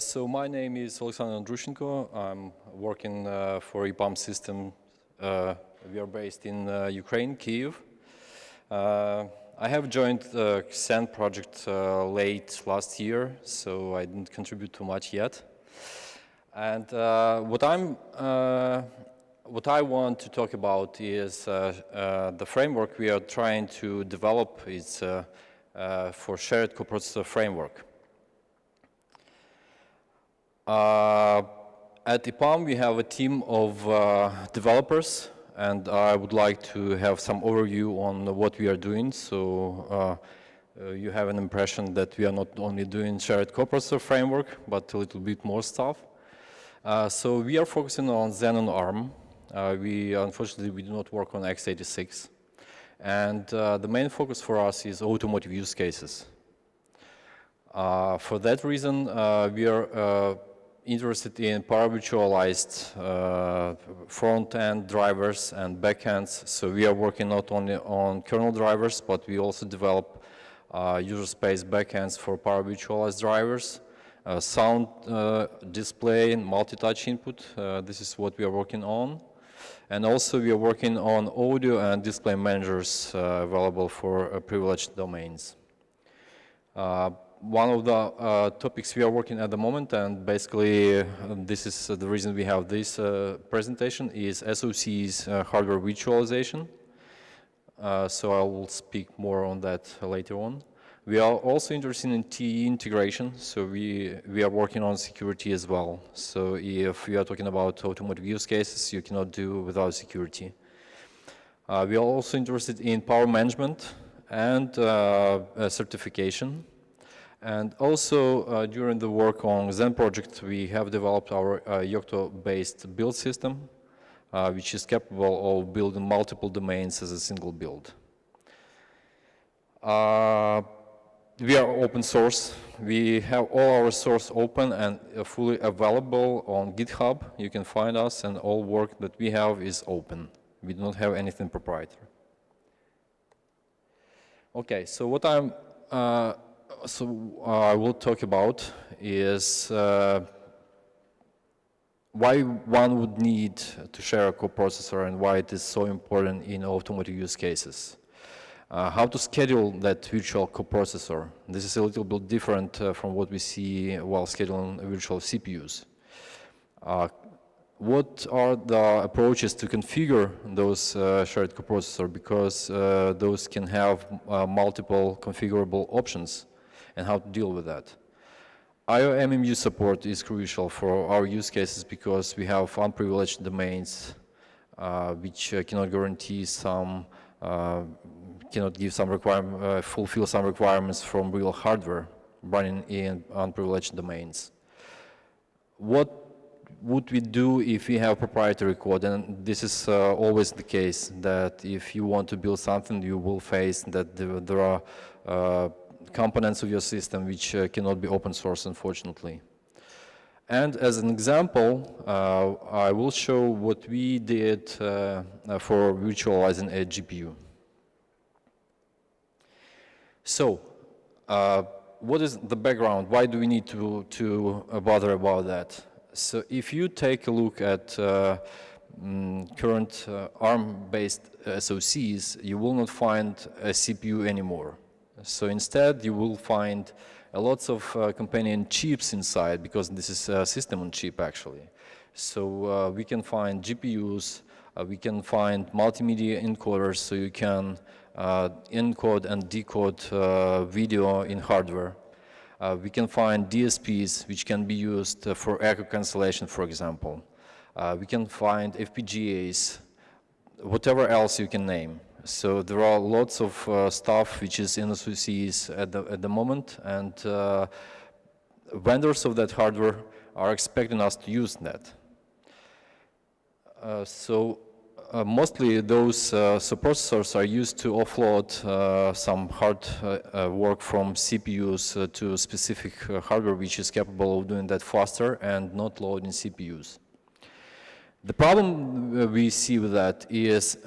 So my name is Oleksandr Andrushchenko. I'm working for EPAM Systems. We are based in Ukraine, Kyiv. I have joined the XAN project late last year, so I didn't contribute too much yet. And what I want to talk about is the framework we are trying to develop is for shared coprocessor framework. At EPAM, we have a team of developers, and I would like to have some overview on what we are doing, so you have an impression that we are not only doing shared coprocessor framework, but a little bit more stuff. So we are focusing on Xenon ARM. Unfortunately, we do not work on x86. And the main focus for us is automotive use cases. For that reason, we are interested in para-virtualized front-end drivers and backends. So we are working not only on kernel drivers, but we also develop user space backends for para-virtualized drivers, sound display, and multi-touch input. This is what we are working on. And also we are working on audio and display managers available for privileged domains. One of the topics we are working at the moment, and basically this is the reason we have this presentation, is SoC's hardware virtualization. So I will speak more on that later on. We are also interested in TE integration, so we are working on security as well. So if we are talking about automotive use cases, you cannot do without security. We are also interested in power management and certification. And also, during the work on Xen project, we have developed our Yocto-based build system, which is capable of building multiple domains as a single build. We are open source. We have all our source open and fully available on GitHub. You can find us, and all work that we have is open. We do not have anything proprietary. Okay, so what I will talk about is why one would need to share a coprocessor and why it is so important in automotive use cases. How to schedule that virtual coprocessor. This is a little bit different from what we see while scheduling virtual CPUs. What are the approaches to configure those shared coprocessor, because those can have multiple configurable options, and how to deal with that. Iommu support is crucial for our use cases because we have unprivileged domains which cannot guarantee some, cannot give some fulfill some requirements from real hardware running in unprivileged domains. What would we do if we have proprietary code? And this is always the case, that if you want to build something, you will face that there are components of your system which cannot be open source, unfortunately. And as an example, I will show what we did for virtualizing a GPU. So, what is the background? Why do we need to bother about that? So if you take a look at current ARM-based SoCs, you will not find a CPU anymore. So instead, you will find lots of companion chips inside, because this is a system on chip, actually. So we can find GPUs, we can find multimedia encoders, so you can encode and decode video in hardware. We can find DSPs, which can be used for echo cancellation, for example. We can find FPGAs, whatever else you can name. So there are lots of stuff which is in SoCs at the moment, and vendors of that hardware are expecting us to use that. Mostly those processors are used to offload some hard work from CPUs to specific hardware which is capable of doing that faster and not loading CPUs. The problem we see with that is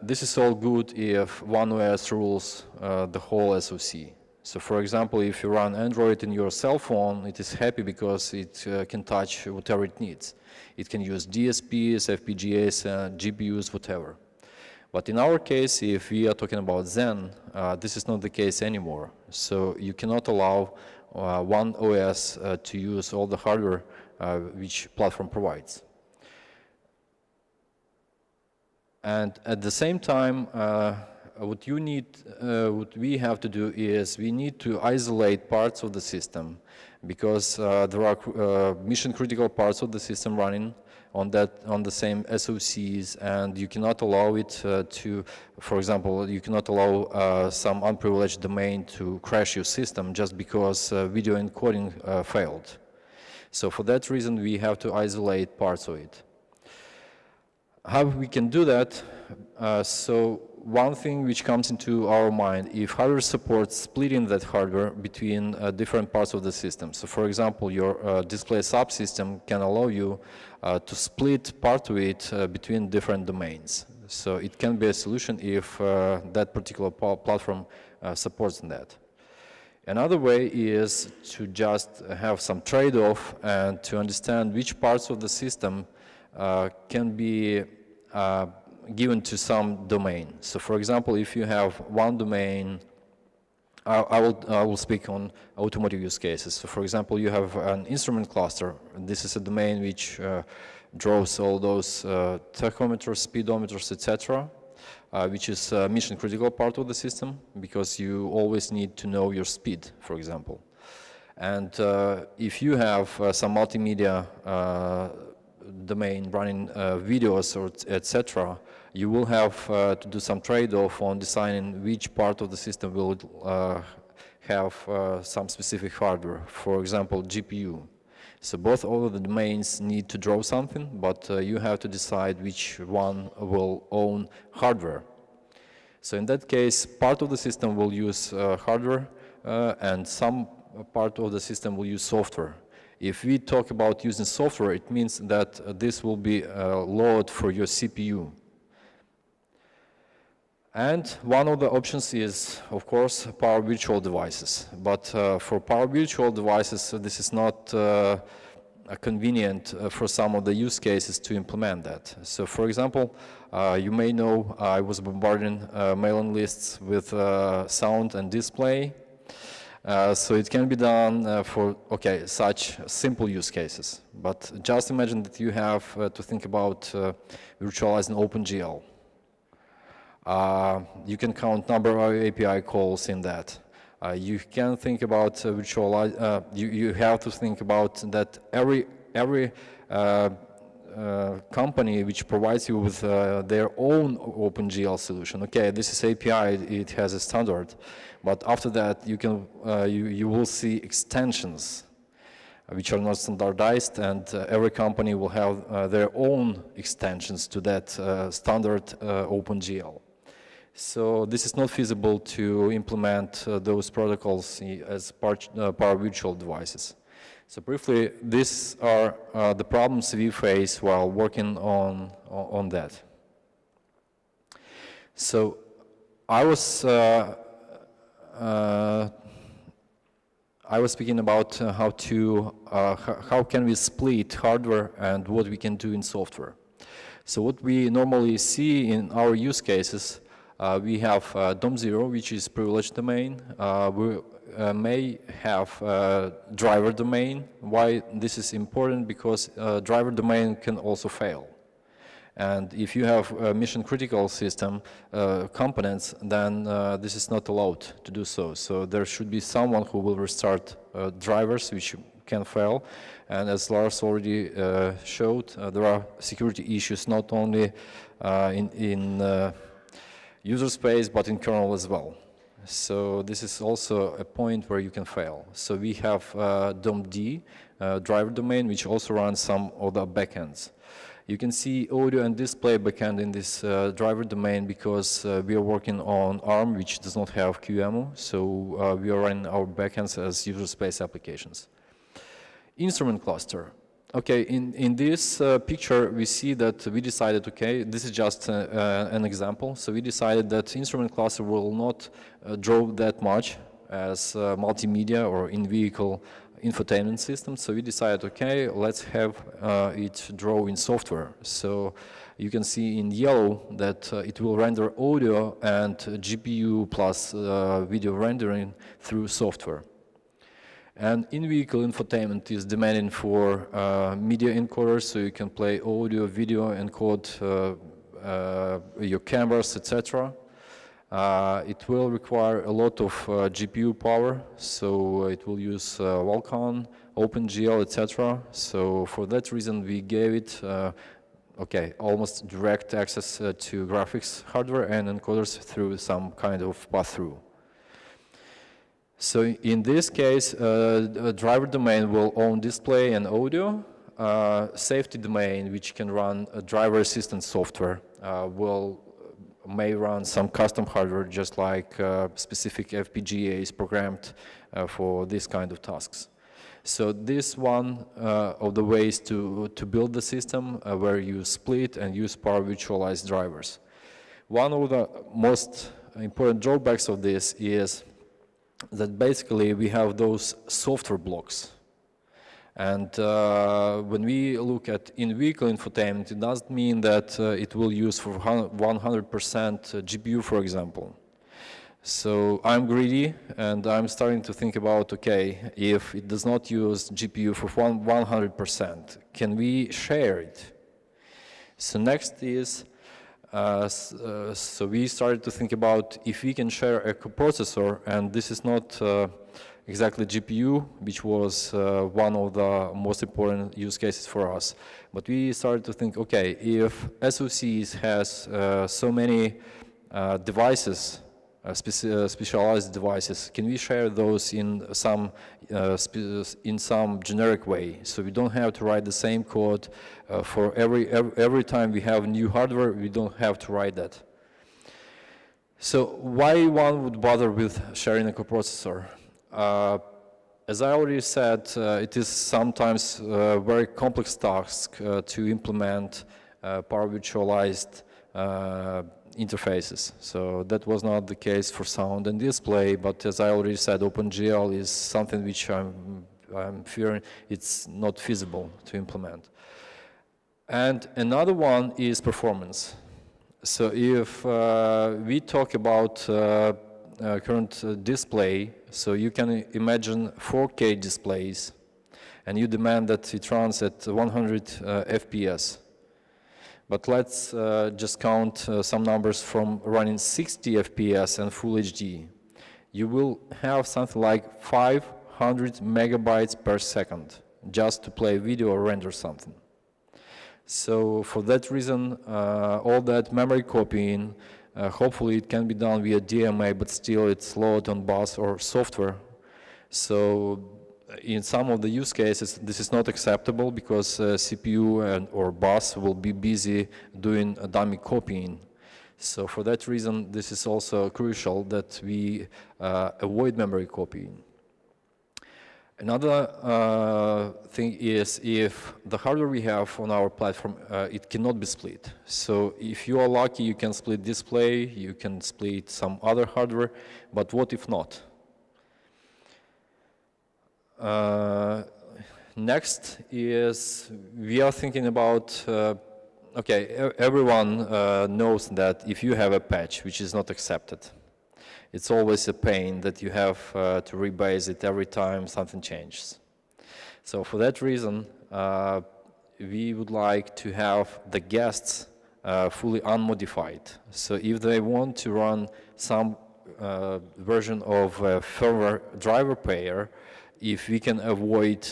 this is all good if one OS rules the whole SoC. So for example, if you run Android in your cell phone, it is happy because it can touch whatever it needs. It can use DSPs, FPGAs, GPUs, whatever. But in our case, if we are talking about Zen, this is not the case anymore. So you cannot allow one OS to use all the hardware which platform provides. And at the same time, what we have to do is we need to isolate parts of the system because there are mission-critical parts of the system running on the same SoCs, and you cannot allow it to, for example, you cannot allow some unprivileged domain to crash your system just because video encoding failed. So for that reason, we have to isolate parts of it. How we can do that? So one thing which comes into our mind, if hardware supports splitting that hardware between different parts of the system. So for example, your display subsystem can allow you to split part of it between different domains. So it can be a solution if that particular platform supports that. Another way is to just have some trade-off and to understand which parts of the system can be given to some domain. So for example, if you have one domain, I will speak on automotive use cases. So for example, you have an instrument cluster. This is a domain which draws all those tachometers, speedometers, etc., which is a mission critical part of the system because you always need to know your speed, for example. And if you have some multimedia domain running videos or etc., you will have to do some trade-off on deciding which part of the system will have some specific hardware, for example, GPU. So both of the domains need to draw something, but you have to decide which one will own hardware. So in that case, part of the system will use hardware and some part of the system will use software. If we talk about using software, it means that this will be a load for your CPU. And one of the options is, of course, power virtual devices. But for power virtual devices, this is not convenient for some of the use cases to implement that. So for example, you may know I was bombarding mailing lists with sound and display. So it can be done for, such simple use cases. But just imagine that you have to think about virtualizing OpenGL. You can count number of API calls in that. You can think about you have to think about that every company which provides you with their own OpenGL solution. Okay, this is API, it has a standard, but after that you can you will see extensions which are not standardized, and every company will have their own extensions to that standard OpenGL. So this is not feasible to implement those protocols as power virtual devices. So briefly, these are the problems we face while working on that. So I was speaking about how can we split hardware and what we can do in software. So what we normally see in our use cases, we have DOM0, which is privileged domain. We may have driver domain. Why this is important? Because driver domain can also fail. And if you have mission critical system components, then this is not allowed to do so. So there should be someone who will restart drivers which can fail. And as Lars already showed, there are security issues not only in user space, but in kernel as well. So this is also a point where you can fail. So we have DOMD, driver domain, which also runs some of the backends. You can see audio and display backend in this driver domain because we are working on ARM, which does not have QEMU. So we are running our backends as user space applications. Instrument cluster. Okay, in this picture, we see that we decided, okay, this is just an example. So we decided that instrument cluster will not draw that much as multimedia or in-vehicle infotainment system. So we decided, okay, let's have it draw in software. So you can see in yellow that it will render audio and GPU plus video rendering through software. And in-vehicle infotainment is demanding for media encoders, so you can play audio, video, encode your cameras, etc. It will require a lot of GPU power, so it will use Vulkan, OpenGL, etc. So for that reason, we gave it almost direct access to graphics hardware and encoders through some kind of pass-through. So in this case, a driver domain will own display and audio. Safety domain, which can run a driver assistance software, may run some custom hardware, just like specific FPGAs programmed for this kind of tasks. So this one of the ways to build the system where you split and use para-virtualized drivers. One of the most important drawbacks of this is that basically we have those software blocks. And when we look at in-vehicle infotainment, it doesn't mean that it will use for 100% GPU, for example. So I'm greedy, and I'm starting to think about, okay, if it does not use GPU for 100%, can we share it? So next is, so we started to think about if we can share a coprocessor, and this is not exactly GPU, which was one of the most important use cases for us. But we started to think, okay, if SoCs has so many devices, specialized devices, can we share those in some generic way, so we don't have to write the same code for every time we have new hardware, we don't have to write that. So why one would bother with sharing a coprocessor? As I already said, it is sometimes a very complex task to implement para-virtualized interfaces. So that was not the case for sound and display, but as I already said, OpenGL is something which I'm fearing it's not feasible to implement. And another one is performance. So if we talk about current display, so you can imagine 4K displays, and you demand that it runs at 100 FPS. But let's just count some numbers from running 60 FPS and Full HD. You will have something like 500 megabytes per second just to play video or render something. So for that reason, all that memory copying, hopefully it can be done via DMA, but still it's loaded on bus or software. So in some of the use cases, this is not acceptable because CPU or bus will be busy doing a dummy copying. So for that reason, this is also crucial that we avoid memory copying. Another thing is if the hardware we have on our platform, it cannot be split. So if you are lucky, you can split display, you can split some other hardware, but what if not? Next is we are thinking about, okay, everyone knows that if you have a patch which is not accepted, it's always a pain that you have to rebase it every time something changes. So for that reason, we would like to have the guests fully unmodified. So if they want to run some version of a firmware driver pair, if we can avoid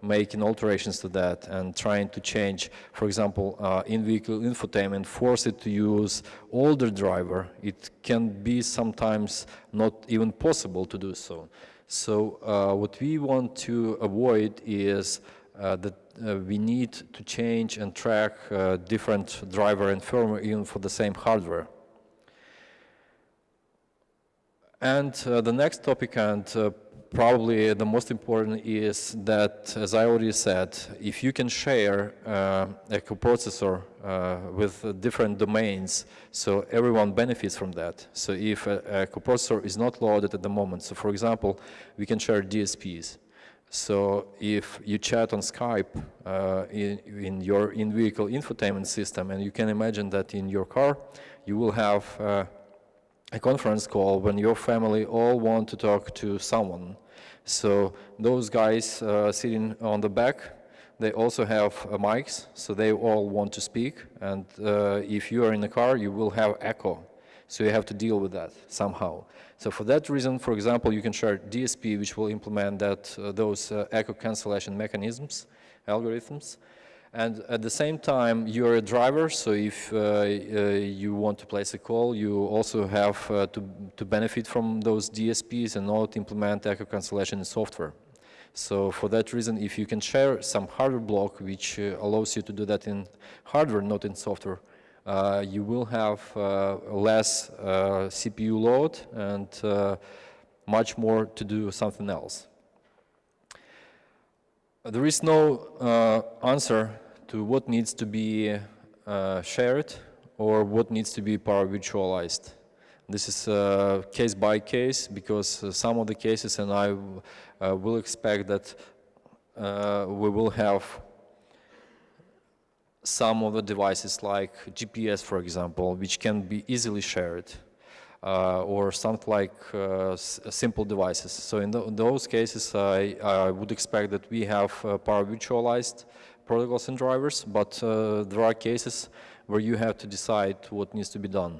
making alterations to that and trying to change, for example, in-vehicle infotainment, force it to use older driver, it can be sometimes not even possible to do so. So what we want to avoid is that we need to change and track different driver and firmware even for the same hardware. And the next topic, and probably the most important is that, as I already said, if you can share a coprocessor with different domains, so everyone benefits from that. So if a coprocessor is not loaded at the moment, so for example, we can share DSPs. So if you chat on Skype in your in-vehicle infotainment system, and you can imagine that in your car, you will have a conference call when your family all want to talk to someone. So those guys sitting on the back, they also have mics, so they all want to speak. And if you are in the car, you will have echo. So you have to deal with that somehow. So for that reason, for example, you can share DSP, which will implement that those echo cancellation mechanisms, algorithms. And at the same time, you're a driver, so if you want to place a call, you also have to benefit from those DSPs and not implement echo cancellation in software. So for that reason, if you can share some hardware block, which allows you to do that in hardware, not in software, you will have less CPU load and much more to do something else. There is no answer to what needs to be shared or what needs to be para-virtualized. This is case by case, because some of the cases, and I will expect that we will have some of the devices like GPS, for example, which can be easily shared, or something like simple devices. So in those cases, I would expect that we have para-virtualized protocols and drivers, but there are cases where you have to decide what needs to be done.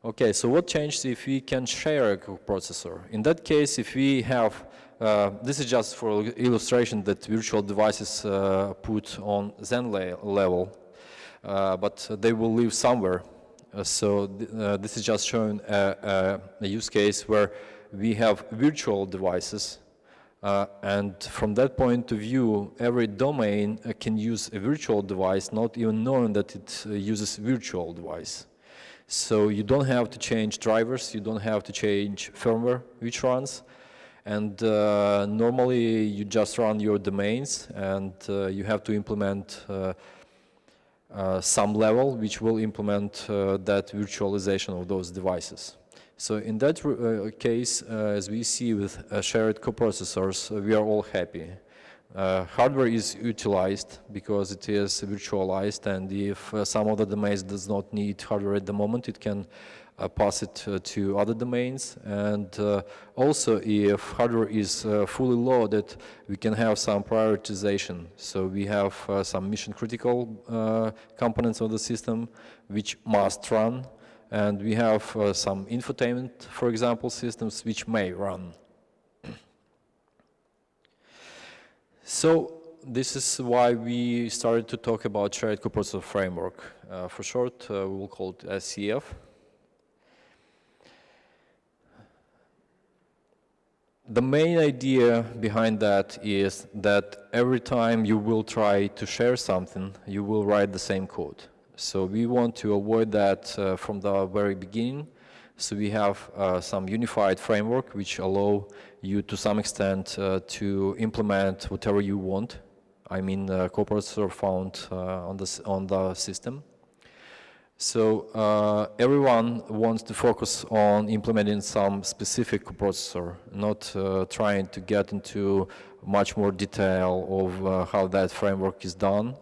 Okay, so what changes if we can share a coprocessor? In that case, if we have, this is just for illustration that virtual devices put on Zen level, but they will live somewhere. So this is just showing a use case where we have virtual devices, and from that point of view, every domain can use a virtual device, not even knowing that it uses virtual device. So you don't have to change drivers, you don't have to change firmware which runs, and normally you just run your domains, and you have to implement some level which will implement that virtualization of those devices. So in that case, as we see with shared coprocessors, we are all happy. Hardware is utilized because it is virtualized, and if some of the domains does not need hardware at the moment, it can pass it to other domains. And also, if hardware is fully loaded, we can have some prioritization. So we have some mission-critical components of the system which must run, and we have some infotainment, for example, systems which may run. So this is why we started to talk about shared coprocessor framework. For short, we will call it SCF. The main idea behind that is that every time you will try to share something, you will write the same code. So we want to avoid that from the very beginning. So we have some unified framework which allow you to some extent to implement whatever you want. I mean, coprocessor found on the system. So everyone wants to focus on implementing some specific coprocessor, not trying to get into much more detail of how that framework is done.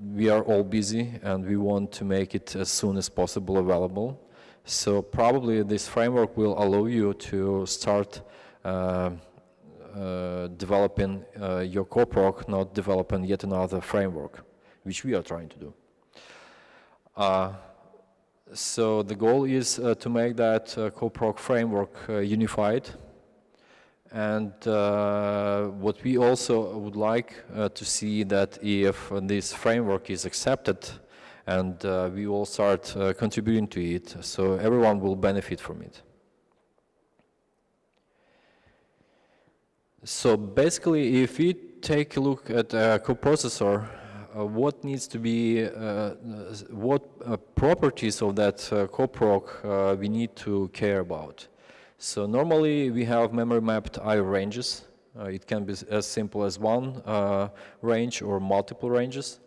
We are all busy, and we want to make it as soon as possible available. So probably this framework will allow you to start developing your coproc, not developing yet another framework, which we are trying to do. So the goal is to make that coproc framework unified. And what we also would like to see that if this framework is accepted, and we all start contributing to it, so everyone will benefit from it. So basically, if we take a look at a coprocessor, what needs to be, what properties of that coproc we need to care about. So normally we have memory mapped I/O ranges. It can be as simple as one range or multiple ranges.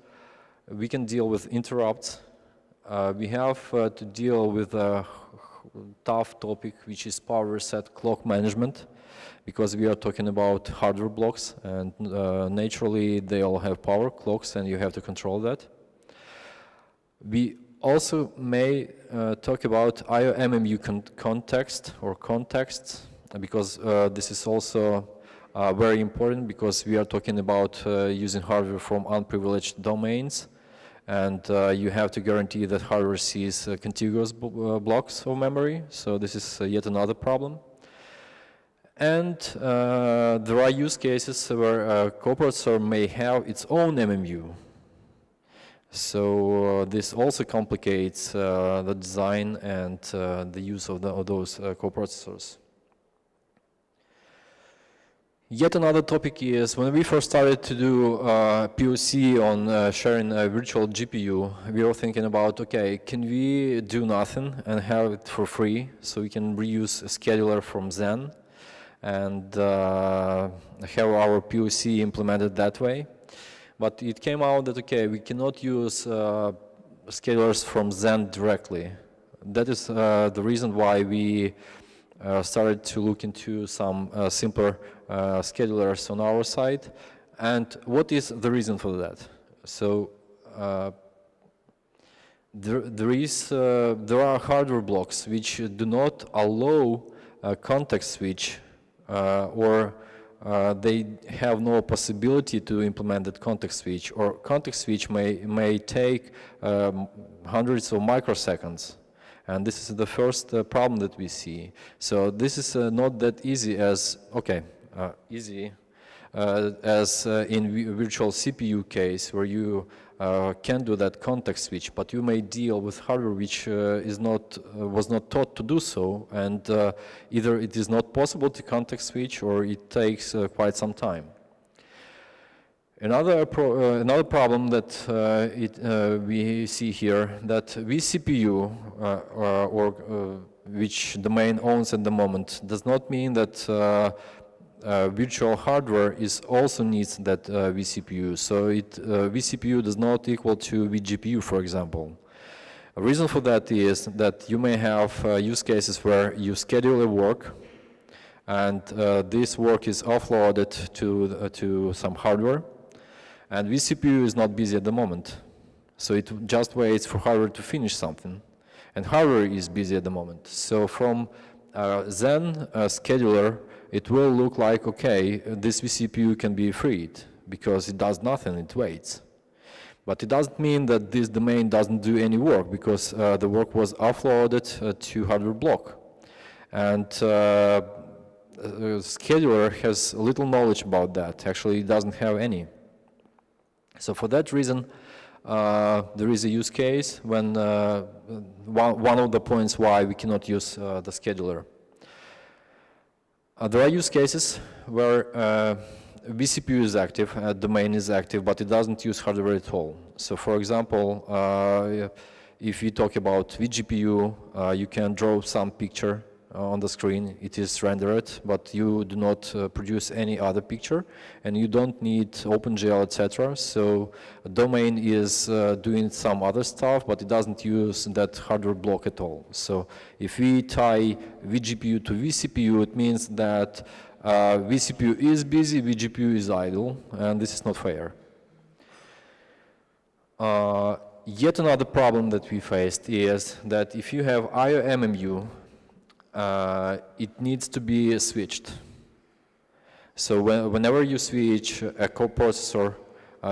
We can deal with interrupts. We have to deal with a tough topic, which is power reset clock management, because we are talking about hardware blocks, and naturally they all have power clocks, and you have to control that. We also may talk about Iommu context or contexts, because this is also very important, because we are talking about using hardware from unprivileged domains, and you have to guarantee that hardware sees contiguous blocks of memory. So this is yet another problem. And there are use cases where a coprocessor may have its own MMU. So this also complicates the design and the use of those coprocessors. Yet another topic is, when we first started to do POC on sharing a virtual GPU, we were thinking about, okay, can we do nothing and have it for free, so we can reuse a scheduler from Zen and have our POC implemented that way? But it came out that, okay, we cannot use schedulers from Zen directly. That is the reason why we started to look into some simpler schedulers on our side. And what is the reason for that? So there are hardware blocks which do not allow a context switch, or they have no possibility to implement that context switch, or context switch may take hundreds of microseconds. And this is the first problem that we see. So this is not that easy as, as in virtual CPU case, where you can do that context switch, but you may deal with hardware which was not taught to do so, and either it is not possible to context switch, or it takes quite some time. Another problem that we see here, that vCPU, which domain owns at the moment, does not mean that virtual hardware also needs that vCPU. So vCPU does not equal to vGPU, for example. A reason for that is that you may have use cases where you schedule a work, and this work is offloaded to some hardware. And vCPU is not busy at the moment, so it just waits for hardware to finish something. And hardware is busy at the moment. So from Zen scheduler, it will look like, okay, this vCPU can be freed, because it does nothing, it waits. But it doesn't mean that this domain doesn't do any work, because the work was offloaded to hardware block. And scheduler has little knowledge about that. Actually, it doesn't have any. So for that reason, there is a use case when one of the points why we cannot use the scheduler. There are use cases where vCPU is active, domain is active, but it doesn't use hardware at all. So for example, if you talk about vGPU, you can draw some picture on the screen, it is rendered, but you do not produce any other picture, and you don't need OpenGL, etc. So a domain is doing some other stuff, but it doesn't use that hardware block at all. So if we tie vGPU to vCPU, it means that vCPU is busy, vGPU is idle, and this is not fair. Yet another problem that we faced is that if you have Iommu, it needs to be switched. So whenever you switch a coprocessor,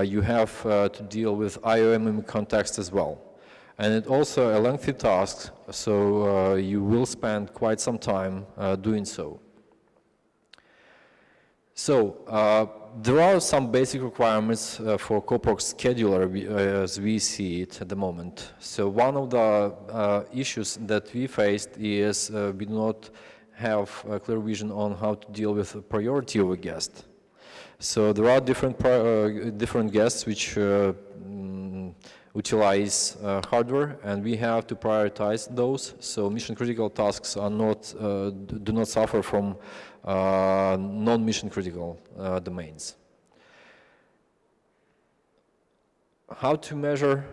you have to deal with Iommu context as well. And it's also a lengthy task, so you will spend quite some time doing so. So there are some basic requirements for Coproc scheduler as we see it at the moment. So one of the issues that we faced is we do not have a clear vision on how to deal with the priority of a guest. So there are different guests which utilize hardware, and we have to prioritize those. So mission critical tasks are not do not suffer from non-mission critical domains. How to measure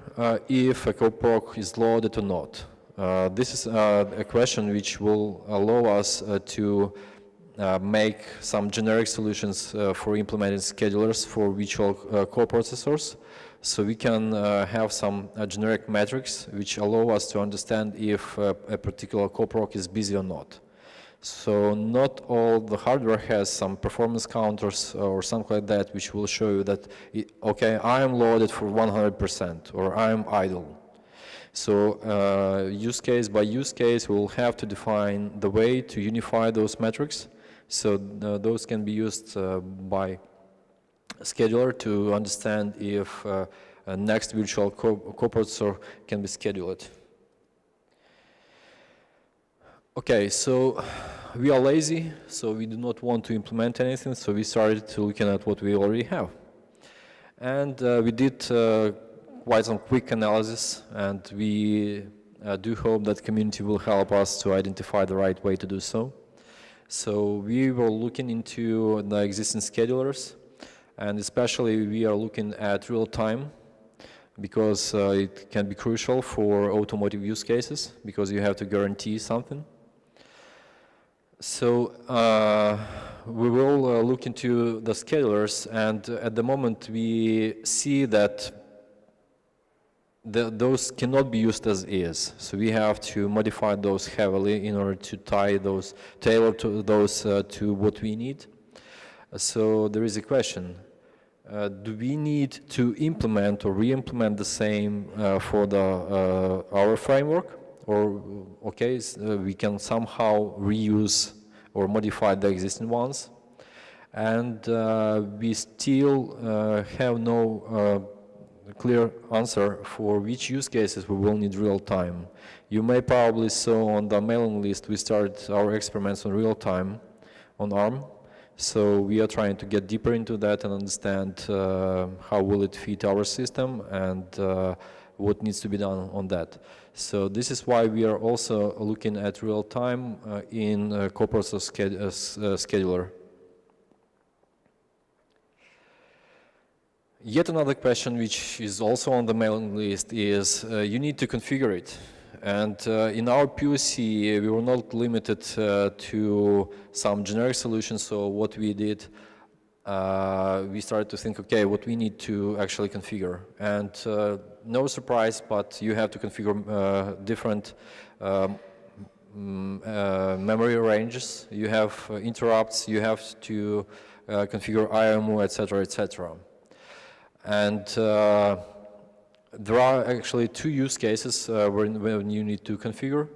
if a coproc is loaded or not? This is a question which will allow us to make some generic solutions for implementing schedulers for virtual coprocessors. So we can have some generic metrics which allow us to understand if a particular coproc is busy or not. So not all the hardware has some performance counters or something like that, which will show you that, okay, I am loaded for 100% or I am idle. So use case by use case, we'll have to define the way to unify those metrics. So those can be used by a scheduler to understand if a next virtual coprocessor can be scheduled. Okay, so we are lazy, so we do not want to implement anything, so we started to looking at what we already have. And we did quite some quick analysis, and we do hope that community will help us to identify the right way to do so. So we were looking into the existing schedulers, and especially we are looking at real-time, because it can be crucial for automotive use cases, because you have to guarantee something. So we will look into the schedulers, and at the moment we see that those cannot be used as is. So we have to modify those heavily in order to tailor to those to what we need. So there is a question. Do we need to implement or re-implement the same for our framework? Or, okay, we can somehow reuse or modify the existing ones. And we still have no clear answer for which use cases we will need real-time. You may probably saw on the mailing list we started our experiments on real-time on ARM. So we are trying to get deeper into that and understand how will it fit our system and what needs to be done on that. So this is why we are also looking at real-time in coprocessor scheduler. Yet another question which is also on the mailing list is you need to configure it. And in our POC, we were not limited to some generic solutions. So what we did, we started to think, okay, what we need to actually configure. And no surprise, but you have to configure different memory ranges. You have interrupts. You have to configure Iommu, etc., etc. And there are actually two use cases when you need to configure.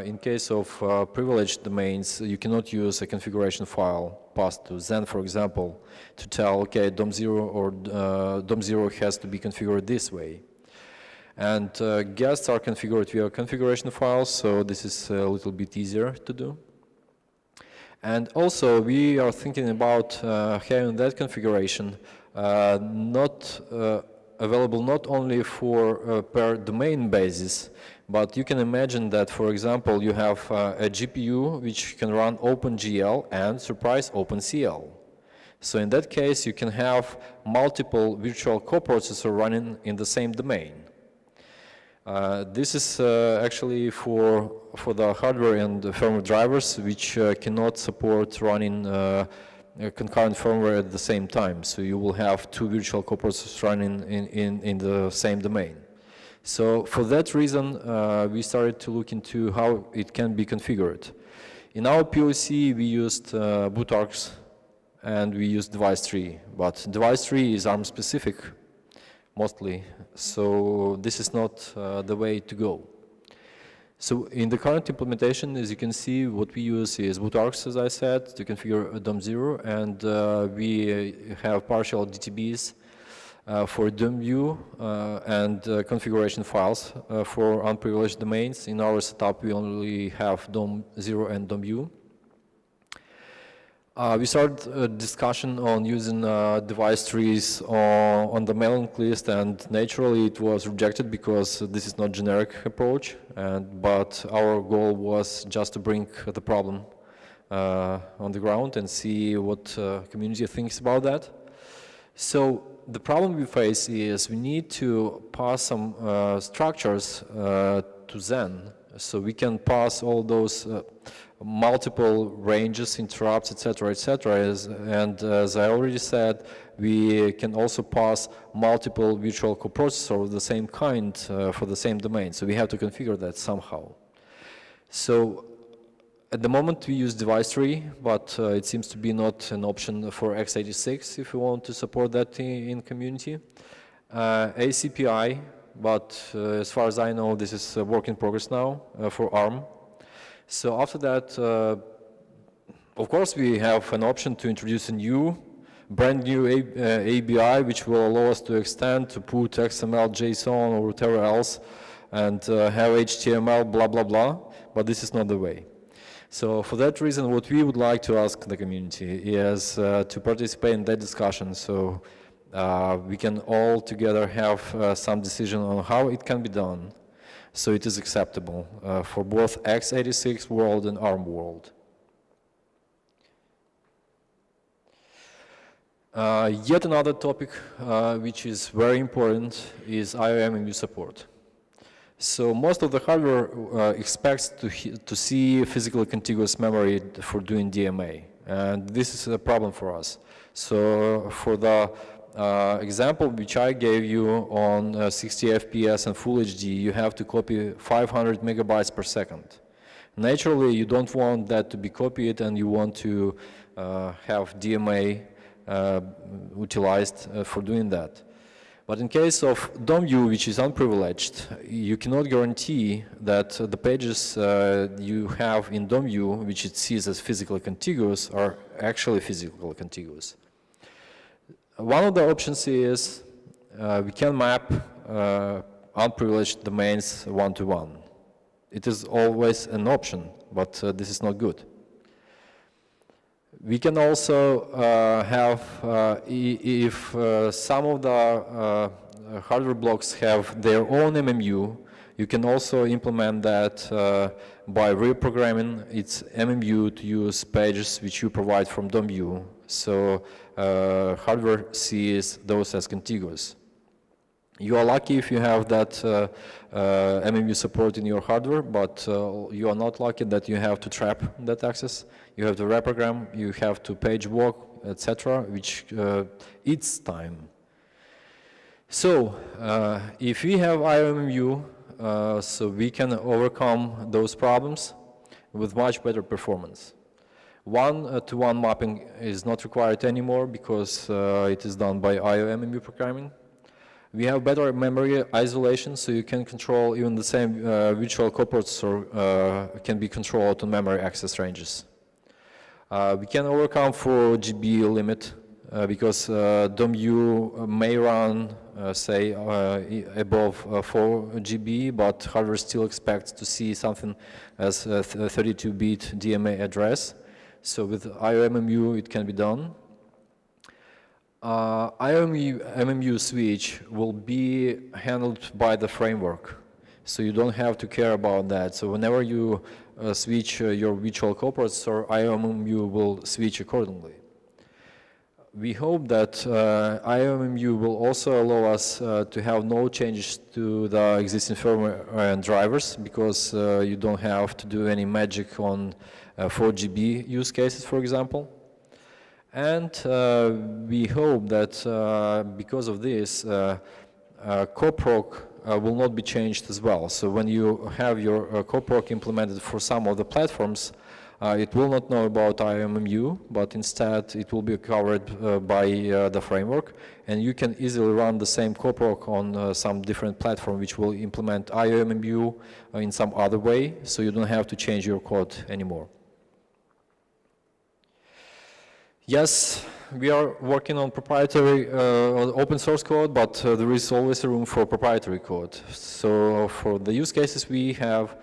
In case of privileged domains, you cannot use a configuration file passed to Zen, for example, to tell, okay, DOM0 or DOM0 has to be configured this way. And guests are configured via configuration files, so this is a little bit easier to do. And also, we are thinking about having that configuration not available not only for per domain basis, but you can imagine that, for example, you have a GPU which can run OpenGL and, surprise, OpenCL. So in that case, you can have multiple virtual coprocessors running in the same domain. This is actually for the hardware and the firmware drivers which cannot support running concurrent firmware at the same time. So you will have two virtual coprocessors running in the same domain. So for that reason, we started to look into how it can be configured. In our POC, we used bootargs and we used device tree, but device tree is ARM specific mostly. So this is not the way to go. So in the current implementation, as you can see, what we use is bootargs, as I said, to configure DOM0, and we have partial DTBs for DOMU and configuration files for unprivileged domains. In our setup, we only have DOM0 and DOMU. We started a discussion on using device trees on the mailing list, and naturally it was rejected because this is not generic approach. But our goal was just to bring the problem on the ground and see what community thinks about that. So the problem we face is we need to pass some structures to Zen, so we can pass all those multiple ranges, interrupts, etc., etc. And as I already said, we can also pass multiple virtual coprocessors of the same kind for the same domain. So we have to configure that somehow. So at the moment we use device tree, but it seems to be not an option for x86 if we want to support that in community. ACPI, but as far as I know, this is a work in progress now for ARM. So after that, of course, we have an option to introduce a brand new ABI, which will allow us to extend, to put XML, JSON, or whatever else, and have HTML, blah, blah, blah, but this is not the way. So for that reason, what we would like to ask the community is to participate in that discussion, so we can all together have some decision on how it can be done, so it is acceptable for both x86 world and ARM world. Yet another topic which is very important is Iommu support. So most of the hardware expects to see physically contiguous memory for doing DMA, and this is a problem for us. So for the example which I gave you on 60 FPS and Full HD, you have to copy 500 megabytes per second. Naturally, you don't want that to be copied, and you want to have DMA utilized for doing that. But in case of DOM-U, which is unprivileged, you cannot guarantee that the pages you have in DOM-U, which it sees as physically contiguous, are actually physically contiguous. One of the options is we can map unprivileged domains one-to-one. It is always an option, but this is not good. We can also have, if some of the hardware blocks have their own MMU, you can also implement that by reprogramming its MMU to use pages which you provide from DOM-U. So hardware sees those as contiguous. You are lucky if you have that MMU support in your hardware, but you are not lucky that you have to trap that access. You have to reprogram, you have to page walk, etc., which eats time. So if we have Iommu, so we can overcome those problems with much better performance. One-to-one mapping is not required anymore because it is done by Iommu programming. We have better memory isolation, so you can control even the same virtual coprocessor can be controlled on memory access ranges. We can overcome 4 GB limit because DOM-U may run, say, above 4 GB, but hardware still expects to see something as a 32-bit DMA address. So with Iommu, it can be done. Iommu switch will be handled by the framework, so you don't have to care about that. So whenever you switch your virtual coprocessor, Iommu will switch accordingly. We hope that Iommu will also allow us to have no changes to the existing firmware and drivers, because you don't have to do any magic on 4 GB use cases, for example. And we hope that because of this, coproc will not be changed as well. So when you have your coproc implemented for some of the platforms, it will not know about Iommu, but instead it will be covered by the framework, and you can easily run the same coproc on some different platform which will implement Iommu in some other way, so you don't have to change your code anymore. Yes, we are working on proprietary open source code, but there is always a room for proprietary code. So for the use cases we have,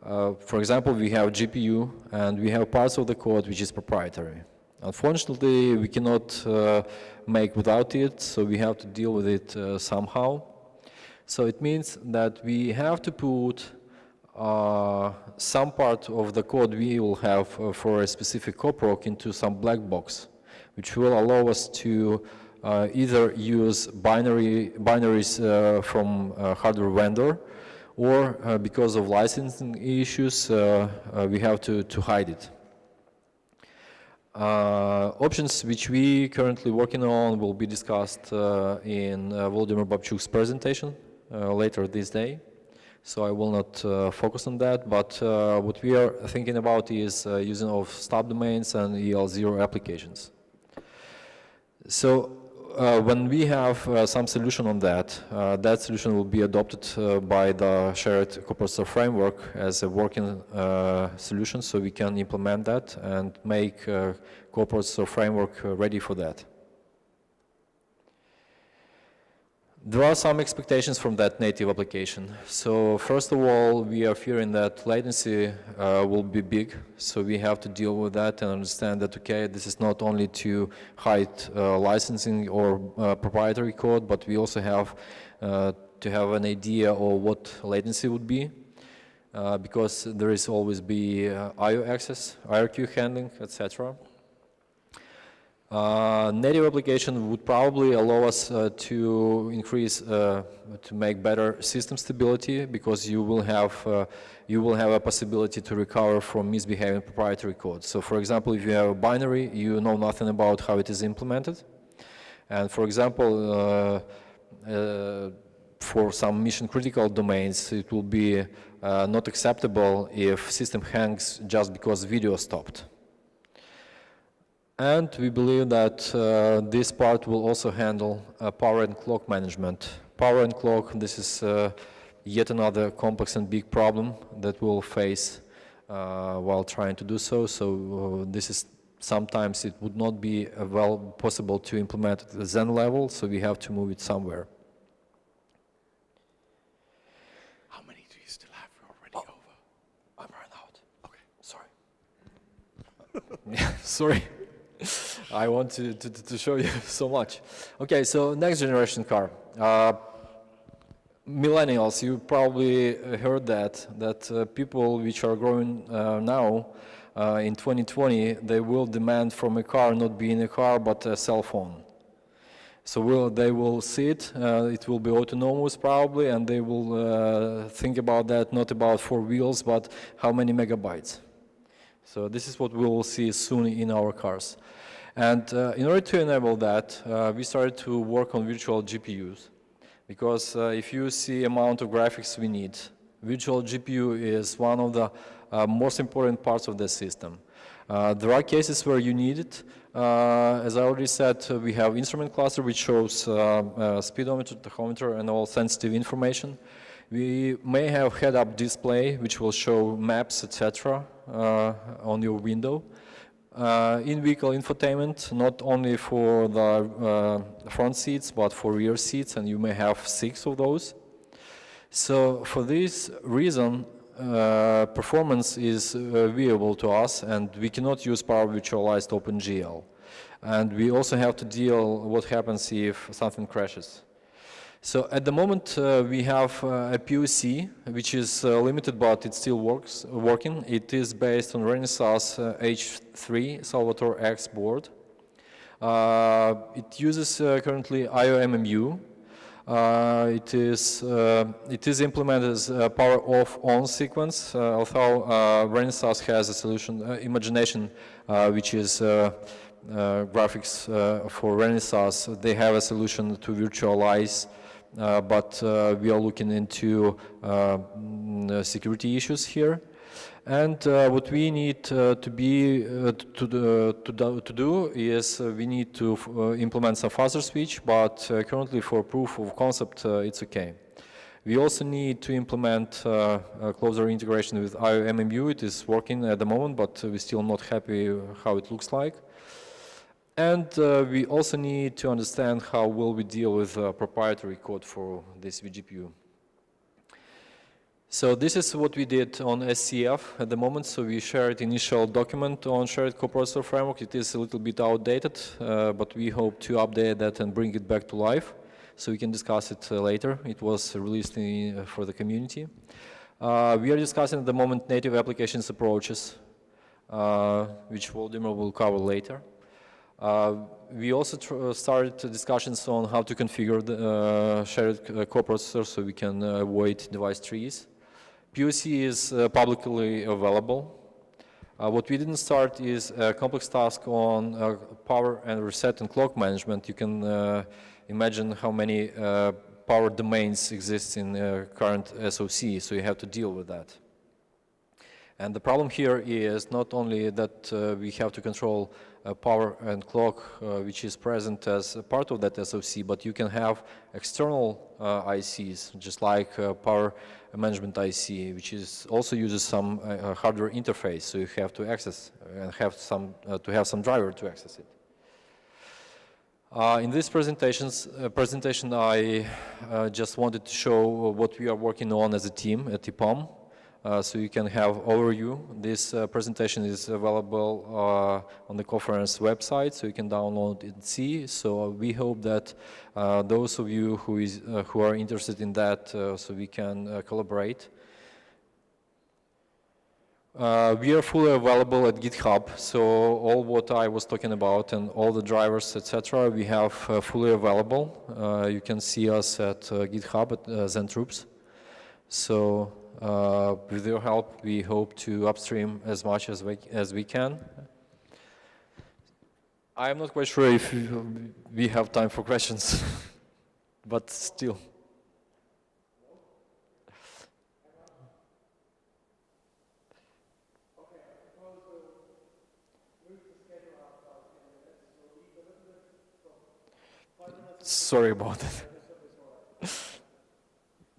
for example, we have GPU, and we have parts of the code which is proprietary. Unfortunately, we cannot make without it, so we have to deal with it somehow. So it means that we have to put some part of the code we will have for a specific coproc into some black box, which will allow us to either use binaries from a hardware vendor, or because of licensing issues, we have to hide it. Options which we currently working on will be discussed in Volodymyr Babchuk's presentation later this day. So I will not focus on that, but what we are thinking about is using of stub domains and EL0 applications. So when we have some solution on that, that solution will be adopted by the shared coprocessor framework as a working solution, so we can implement that and make coprocessor framework ready for that. There are some expectations from that native application. So first of all, we are fearing that latency will be big, so we have to deal with that and understand that, okay, this is not only to hide licensing or proprietary code, but we also have to have an idea of what latency would be, because there is always be I/O access, IRQ handling, etc. Native application would probably allow us to increase, to make better system stability, because you will have a possibility to recover from misbehaving proprietary code. So, for example, if you have a binary, you know nothing about how it is implemented, and for example, for some mission-critical domains, it will be not acceptable if system hangs just because video stopped. And we believe that this part will also handle power and clock management. Power and clock, this is yet another complex and big problem that we'll face while trying to do so. So this is sometimes it would not be well possible to implement at the Zen level, so we have to move it somewhere. How many do you still have? You're already over. I'm run out. Okay, sorry. Yeah, sorry. I want to show you so much. Okay, so next generation car. Millennials, you probably heard that people which are growing now in 2020, they will demand from a car not being a car but a cell phone. So they will see it, it will be autonomous probably, and they will think about that, not about 4 wheels, but how many megabytes. So this is what we will see soon in our cars. And in order to enable that, we started to work on virtual GPUs. Because if you see amount of graphics we need, virtual GPU is one of the most important parts of the system. There are cases where you need it. As I already said, we have instrument cluster which shows speedometer, tachometer, and all sensitive information. We may have head-up display which will show maps, etc. On your window. In-vehicle infotainment, not only for the front seats, but for rear seats, and you may have 6 of those. So for this reason, performance is viable to us, and we cannot use para-virtualized OpenGL. And we also have to deal what happens if something crashes. So at the moment, we have a POC, which is limited, but it still working. It is based on Renesas H3 Salvatore X board. It uses currently Iommu. It is implemented as a power off-on sequence, although Renesas has a solution, Imagination, which is graphics for Renesas. They have a solution to virtualize. But we are looking into security issues here, and what we need to do is we need to implement some fuzzer switch. But currently, for proof of concept, it's okay. We also need to implement a closer integration with Iommu. It is working at the moment, but we're still not happy how it looks like. And we also need to understand how will we deal with proprietary code for this vGPU. So this is what we did on SCF at the moment. So we shared initial document on shared coprocessor framework. It is a little bit outdated, but we hope to update that and bring it back to life so we can discuss it later. It was released for the community. We are discussing at the moment native applications approaches, which Volodymyr will cover later. We also started discussions on how to configure the shared coprocessor so we can avoid device trees. POC is publicly available. What we didn't start is a complex task on power and reset and clock management. You can imagine how many power domains exist in current SoC, so you have to deal with that. And the problem here is not only that we have to control power and clock, which is present as a part of that SoC, but you can have external ICs, just like power management IC, which is also uses some hardware interface, so you have to access and have some driver to access it. In this presentation, I just wanted to show what we are working on as a team at EPAM. So you can have overview. This presentation is available on the conference website, so you can download it and see. So we hope that those of you who are interested in that, so we can collaborate. We are fully available at GitHub, so all what I was talking about and all the drivers, etc., we have fully available. You can see us at GitHub at Zentroops. So with your help, we hope to upstream as much as we can. I'm not quite sure if we have time for questions, but still. Sorry about that.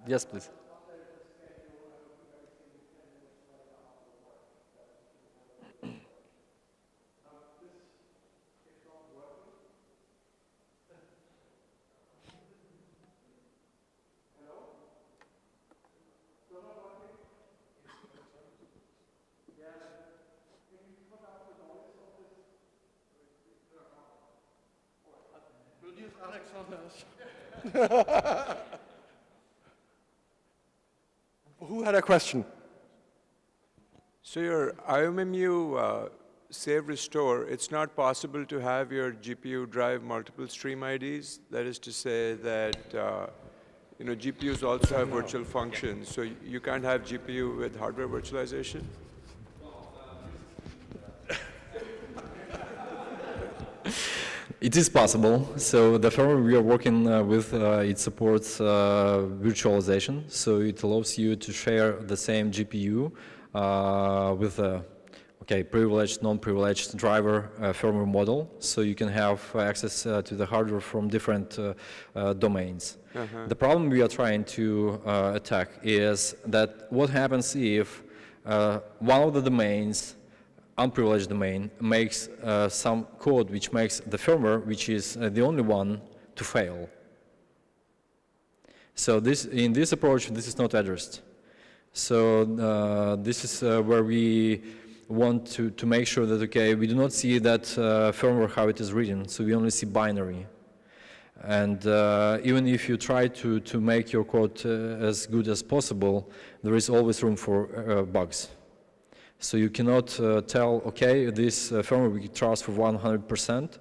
Yes, please. Who had a question? So your Iommu save restore, it's not possible to have your GPU drive multiple stream IDs. That is to say that GPUs also have virtual functions, so you can't have GPU with hardware virtualization. It is possible. So the firmware we are working with, it supports virtualization. So it allows you to share the same GPU with a privileged, non-privileged driver firmware model. So you can have access to the hardware from different domains. The problem we are trying to attack is that what happens if one of the domains, unprivileged domain, makes some code which makes the firmware, which is the only one, to fail. So in this approach, this is not addressed. So this is where we want to make sure that, okay, we do not see that firmware how it is written, so we only see binary. And even if you try to make your code as good as possible, there is always room for bugs. So you cannot tell, okay, this firmware we trust for 100%.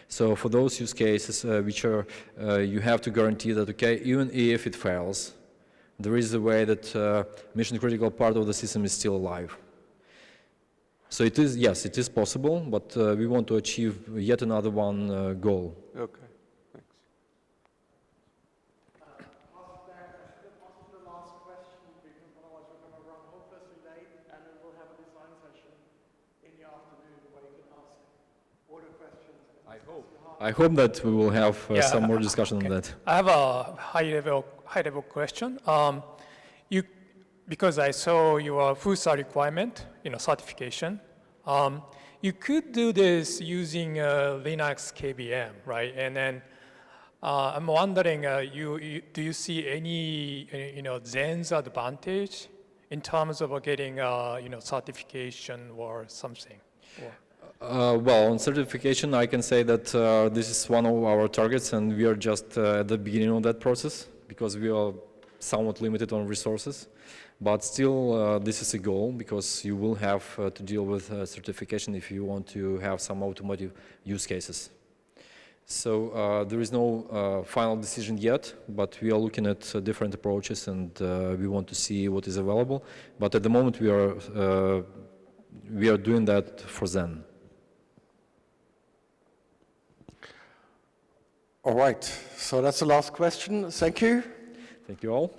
So for those use cases which are, you have to guarantee that, okay, even if it fails, there is a way that mission critical part of the system is still alive. So it is, yes, it is possible, but we want to achieve yet another one goal. Okay. I hope that we will have some more discussion on that. I have a high-level question. Because I saw your FUSA requirement, certification. You could do this using Linux KVM, right? And then I'm wondering, do you see any Zen's advantage in terms of getting certification or something? Or, Well, on certification, I can say that this is one of our targets, and we are just at the beginning of that process because we are somewhat limited on resources. But still, this is a goal because you will have to deal with certification if you want to have some automotive use cases. So there is no final decision yet, but we are looking at different approaches, and we want to see what is available. But at the moment, we are doing that for Zen. All right, so that's the last question. Thank you. Thank you all.